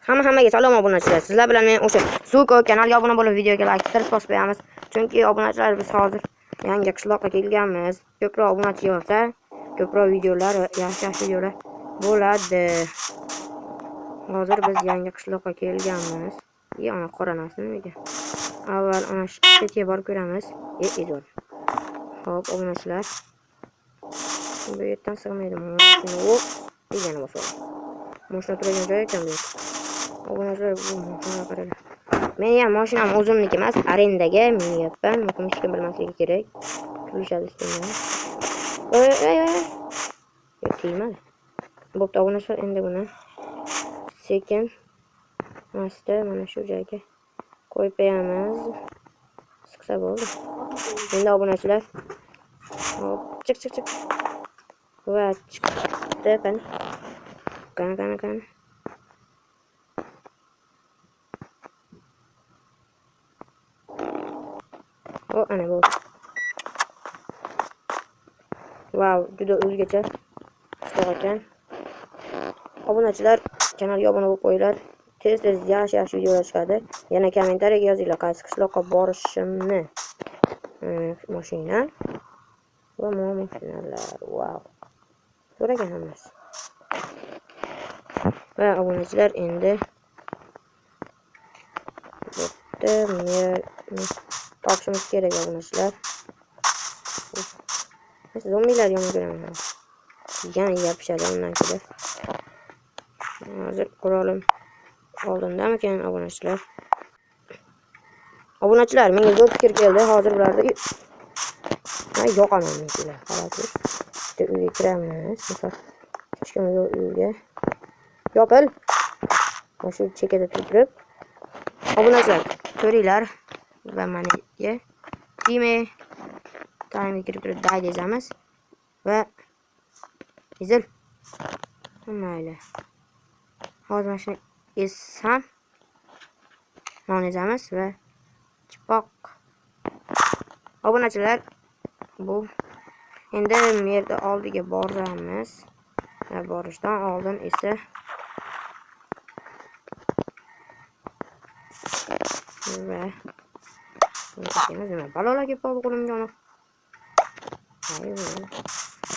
Hammaga salom obunachilar. Sizlar bilan men o'sha Suko kanaliga obuna bo'lib videoga like bosib qo'yamiz. Chunki obunachilar biz hozir yangi qishloqqa kelganmiz. Ko'proq obunachi bo'lsa, ko'proq videolar, yaxshi videolar bo'ladi. Hozir biz yangi qishloqqa kelganmiz. Ana qora narsa nimaga? Avval ana shu chetga borib ko'ramiz. Izol. Xo'p, obunachilar. Bu yerdan sig'maydi. Degani bo'lsa. Mashina turgan joy ekan bu. Obunachilar bu mashinaga qaranglar. Men ham mashinam o'zimniki emas, arendaga minyapman. Muhim hech kim bilmasligi kerak. Kulishadi istimdan. Tegmadi. Bo'pti, obunachilar endi buni sekin asta mana shu joyga qo'yib qo'yamiz. Siqsa bo'ldi. Endi obunachilar. Hop, chiq. Va chiqdi qani. Ana bu. Wow, juda o'zgacha chiqib ekan. Obunachilar, kanalga obuna bo'lib qo'yinglar. Tez yaxshi videolar chiqadi. Yana kommentariyaga yozinglar qaysi qishloqqa borishimni. Mashina va mashinalar. Wow. So'ragan hammasi. Va obunachilar endi topishimiz kerak obunachilar. Zombilar yomon ko'raman. Yana yapishadi undan keyin. Hozir qurolim oldindamikan obunachilar? Obunachilar, menga zo'r fikr keldi. Hozir bularda yo'qaman menlar. Qarang. Bitta uyga kiramiz. Misol, hech kim yo'q uyga. Yopil. Mana shu chekada turib. Obunachilar, ko'ringlar va menga time kirib turib daydezamiz va izil. Mayli. Hozir mana shuni essam non ezamiz va chipoq. Obunachilar, bu endi yerda oldiga boramiz. Va borishdan oldin esa va balolar kelib qoldi qo'limga ona.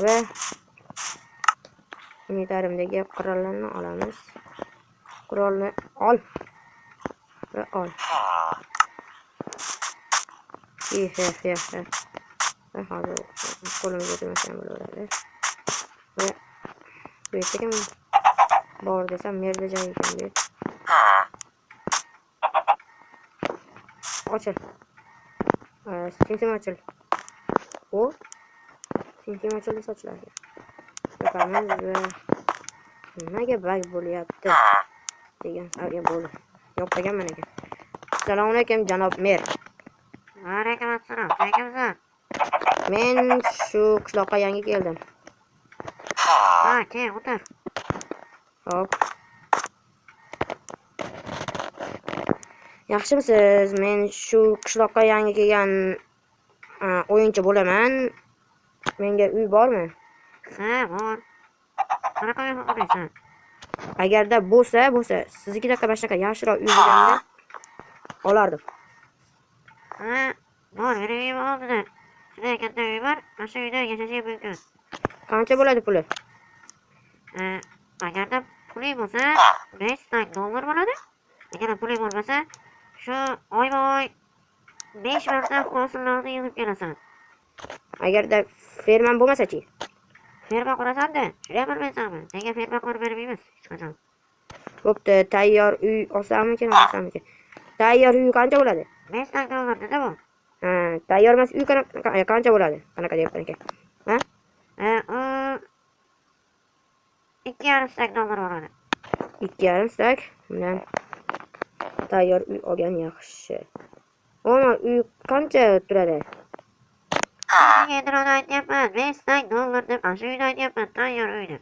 Va inventarimdagi qurollarni olamiz. Qurolni ol. Va ol. Va hozir qo'limga turmasam bo'laveradi. Va bu yerda kim bor desam, yerda joy ekan bu. Ochil. Sinsim ochil. Sinsim ochil desa ochiladi. Yapamiz va nimaga bug bo'lyapti degan savol bo'ldi. Yo'qlagan men ekan. Assalomu alaykum janob mer. Alaykum assalom. Kimsan? Men shu qishloqqa yangi keldim. Kel, o'tir. Hop. Yaxshimisiz? Men shu qishloqqa yangi kelgan o'yinchi bo'laman. Menga uy bormi? Ha, bor. Qanaqa uy xohlaysan? Agarda bo'lsa, siznikidaqa boshqa yaxshiroq uy bo'lganda olardim. Ha, bor, uy bo'ldi. Juda katta uy bor. Mana shu uyda yashashing mumkin. Qancha bo'ladi puli? Agarda puling bo'lsa, $5 bo'ladi. Agar puling bo'lmasa, shu oyma-oy 5 marta hosillarni yig'ib kelasan. Agarda fermam bo'lmasa-chi? Ferma qurasan-da, shunday bilmaysanmi? Nega ferma qurib bermaymiz hech qachon? Bo'pti, tayyor uy olsammikin? Tayyor uy qancha bo'ladi? $5 dedi bu. Tayyor emas uy qancha bo'ladi? Qanaqa deyapman ekan? $2.5 bo'ladi. 2.5 bilan tayyor uy olgan yaxshi. Ona uy qancha turadi? Endi aytyapman, $5 deb shu uyda aytyapman, tayyor uyda.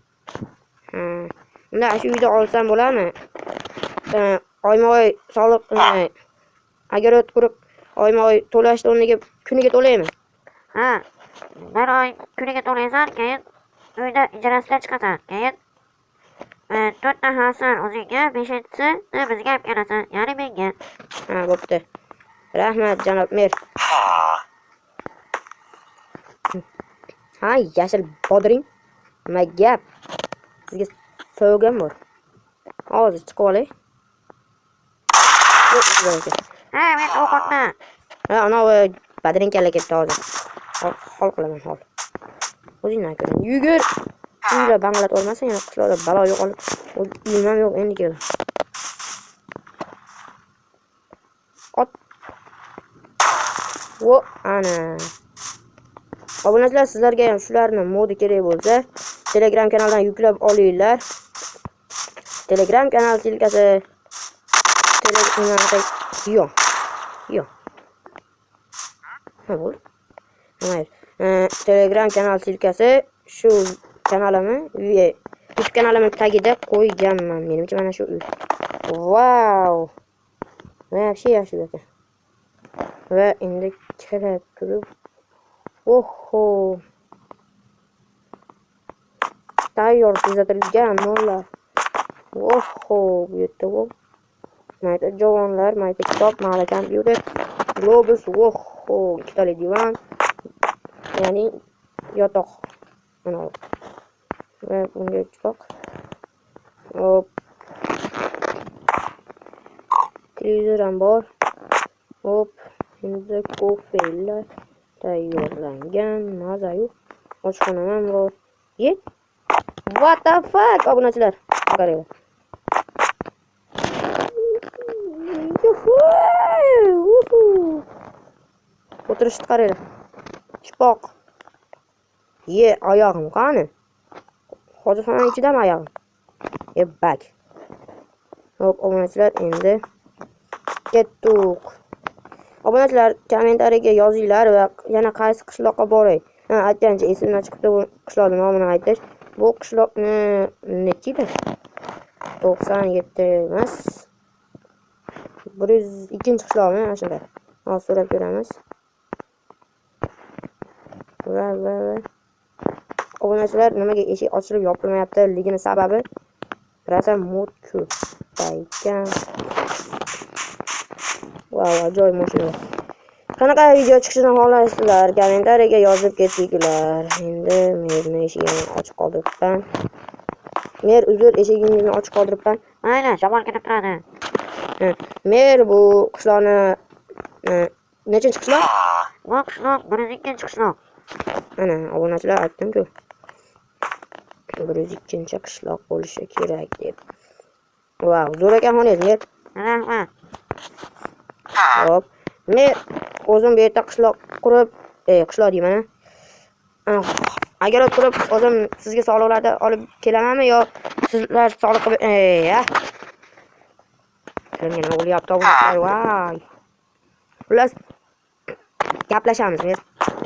Unda shu uyda olsam bo'ladimi? Oyma-oy soliq agar o'tib oyma-oy to'lashni o'rniga kuniga to'laymi? Ha, bir oy kuniga to'laysan, keyin uyda ijarasidan chiqasan. Keyin 4ta Hasan o'zingga, 5-inchisini bizga olib kelasan, ya'ni menga. Ha, bo'pti. Rahmat, janob mer. Ha, yashil bodring. Nima gap? Sizga sovg'am bor. Hozir chiqib olay. Ha, men o'qotma. Ha, ana badrinkalik ketdi hozir. Hol qilaman, hol. O'zingdan ko'ra. Yugur. Uyda banglat olmasa, yana qishloqda balo yo'qolib, uyim yo'q endi keldi. Ot. Vo, ana. Obunachilar, sizlarga ham shularni modi kerak bo'lsa, Telegram kanaldan yuklab olinglar. Telegram kanal silkasi yo'q. Ha, bo'ldi. Mayli. Telegram kanal silkasi shu kanalimni, YouTube kanalimning tagida qo'yganman. Menimcha mana shu uy. Wow. Вообще yaxshi ekan. Va endi kirib turib, oho. Tayyor tuzatilgan mollar. Oho, bu yerda bu. Mayda javonlar, mayda kitob, mayda kompyuter, globus, oho, ikkitali divan. Ya'ni yotoq. Mana. Va bunga chiqoq. Hop. Televizor ham bor. Hop. Endi kofelar tayyorlangan. Mazayu. Oshxona ham bor. What the fuck, obunachilar? Qarang. O'tirishni qarang. Chipoq. Oyog'im qani? Hozirxona ichidami oyog'im? Bak. Hop, obunachilar endi ketdik. Obunachilar kommentariyaga yozinglar va yana qaysi qishloqqa boray. Ha, aytgancha esimdan chiqdi bu qishloqning nomini aytish. Bu qishloqni nechida? 97 emas. 102-qishloqmi mana shunday. Hozir so'rab ko'ramiz. Va. Obunachilar, nimaga eshik ochilib yopilmayapti? Ligini sababi rosa mod ko'paygan. Wow, ajoyib mashina. Qanaqa video chiqishini xohlaysizlar? Kommentariyaga yozib ketinglar. Endi merni eshigini ochib qoldiribman. Mer, uzr, eshigingizni ochib qoldiribman. Mayli, shamol kelib turadi. Mer, bu qishloqni nechinchi qishloq? Bu qishloq 102-qishloq. Ana, obunachilar aytdim-ku. 102-qishloq bo'lishi kerak deb. Wow, zo'r ekan xoningiz, Mer. Rahmat. Hop. Men o'zim bu yerda qishloq qurib, qishloq deyman. Agar o'tirib o'zim sizga soliqlarni olib kelamanmi yo sizlar soliq qilib Tilimga nima bo'lyapti obunachilar? Voy. Xullas gaplashamiz. Men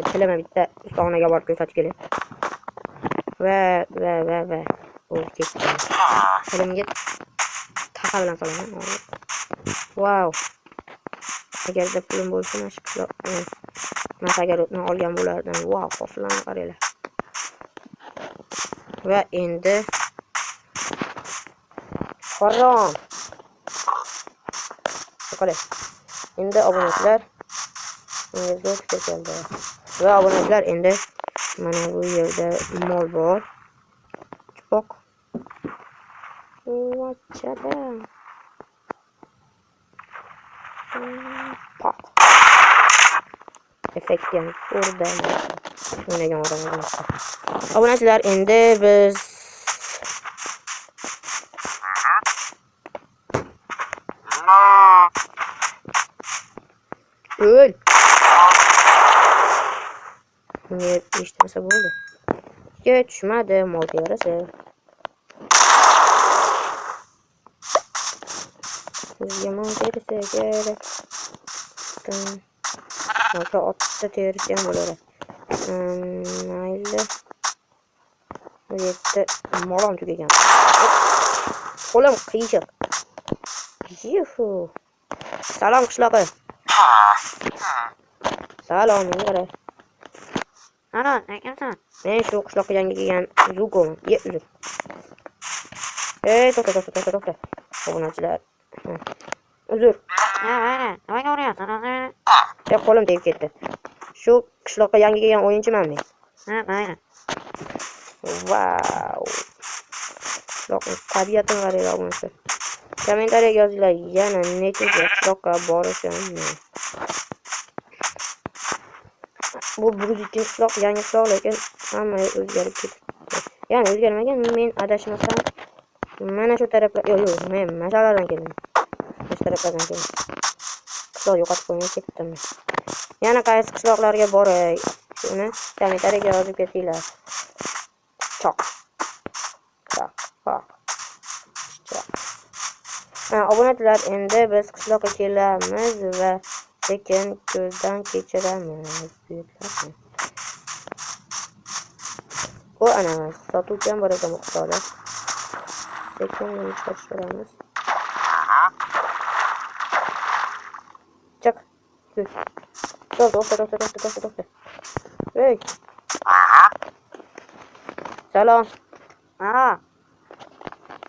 tilima bitta ustaxonaga borib ko'rsatib kelay. Va. Bo'lib ketdi. Tilimga taqa bilan solaman. Wow. Agarda pulim bo'lsa, mana shu qishloq masagarotni olgan bo'lardim. Wow, qoflarni qaranglar. Va endi harom. Qarang. Endi obunachilar zo'r keldi. Va obunachilar endi mana bu yerda mol bor. Chipoq. Vachada. Pak. Effektga zo'rda o'ynagan odamlar. Obunachilar endi biz o'l. Bunga eshitmasa bo'ldi. Tushmadi, mol terisi. Bizga mol terisi kerak. Yoki otda terisi ham bo'laveradi. Mayli. Bu yerda molam tugagan. Qo'lim qiyshiq. Yuhu. Salom qishloqi. Salom, menga. Salom, sen kimsan? Men shu qishloqqa yangi kelgan Zukoman. Uzr. To'xta. Obunachilar. Uzr. Ha, mayli. Nimaga uryapsan o'zi? Qo'lim tegib ketdi. Shu qishloqqa yangi kelgan o'yinchiman men. Ha, mayli. Vau. Qishloqning tabiatini qaranglar obunachilar. Kommentariyaga yozinglar, yana nechinchi qishloqqa borishim. Bu 102 qishloq, yangi qishloq, lekin hamma o'zgarib ketdi. Ya'ni o'zgarmagan, men adashmasam mana shu taraflar, yo'q, men mashalardan keldim. Shu taraflardan keldim. Qishloq yo'qotib qo'ymay ketdim. Yana qaysi qishloqlarga boray? Shuni kommentariyaga yozib ketinglar. Choq. Obunachilar, endi biz qishloqqa kelamiz va sekin ko'zdan kechiramiz. Bu ana sotuvchi ham bor ekan bu qishloqda. Sekin chiqaramiz. Chiq. To'xta. Hey. Salom. Alo.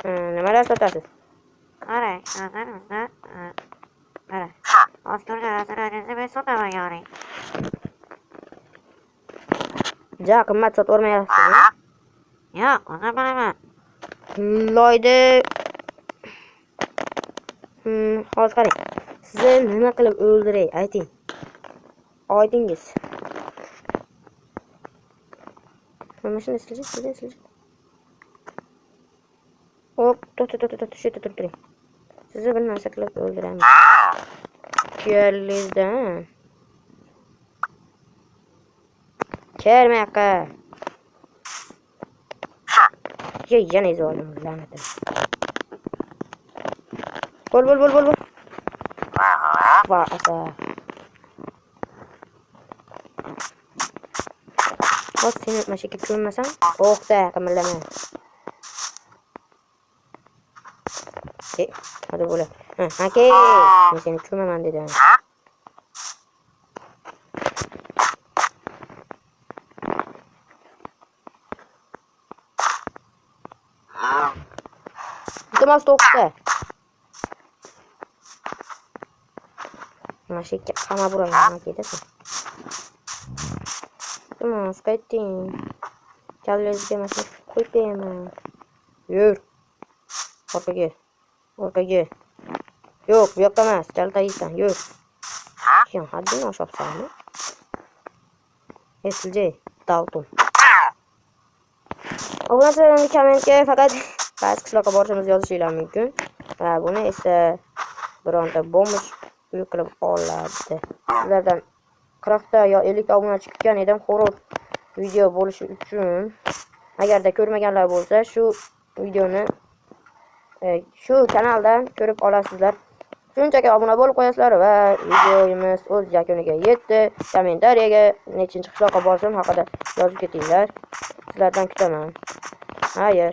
Nimalar sotasiz? Qarang, nazarimizda, qarang. Hozir ko'rgan narsalarni men sotaman ya'ni. Ja, qimmat sotvormayapsiz. Yo'q, o'zim bilaman. Loyda. Hozir qarang. Sizni nima qilib o'ldiray, ayting. Oydingiz. Mana shuni silji. Hop, to'xta, shu yerda turib turing. Sizni bir narsa qilib o'ldiramiz. Kuyalizdan. Kelma yoqqa. Yana izoldim, la'natim. Bol. Va asa. Bos seni mashika ko'rmasam, to'xta, qimillama. Hadi bo'la. Aka, men seni ko'rmaman dedim. Iltimos to'xta. Mashika qama buraman ketasan. Iltimos qayting. Kallangizga mashina qo'yib beraman. Yur. Orqaga. Yo'q, bu yoqda emas. Jaltaysan, yur. Kim haddini oshibsanmi? Eslji, Dalton. Obunachilarning kommentga faqat qaysi qishloqqa borishimizni yozishinglar mumkin. Va buni esa bironta bombosh yuklab oladi. Sizlardan 40 ta yo 50 ta obunachi kutgan edim, horror video bo'lishi uchun. Agarda ko'rmaganlar bo'lsa, shu videoni shu kanaldan ko'rib olasizlar. Shunchaki obuna bo'lib qo'yasizlar va videomiz o'z yakuniga yetdi. Kommentariyaga nechinchi qishloqqa borishim haqida yozib ketinglar. Sizlardan kutaman. Xayr.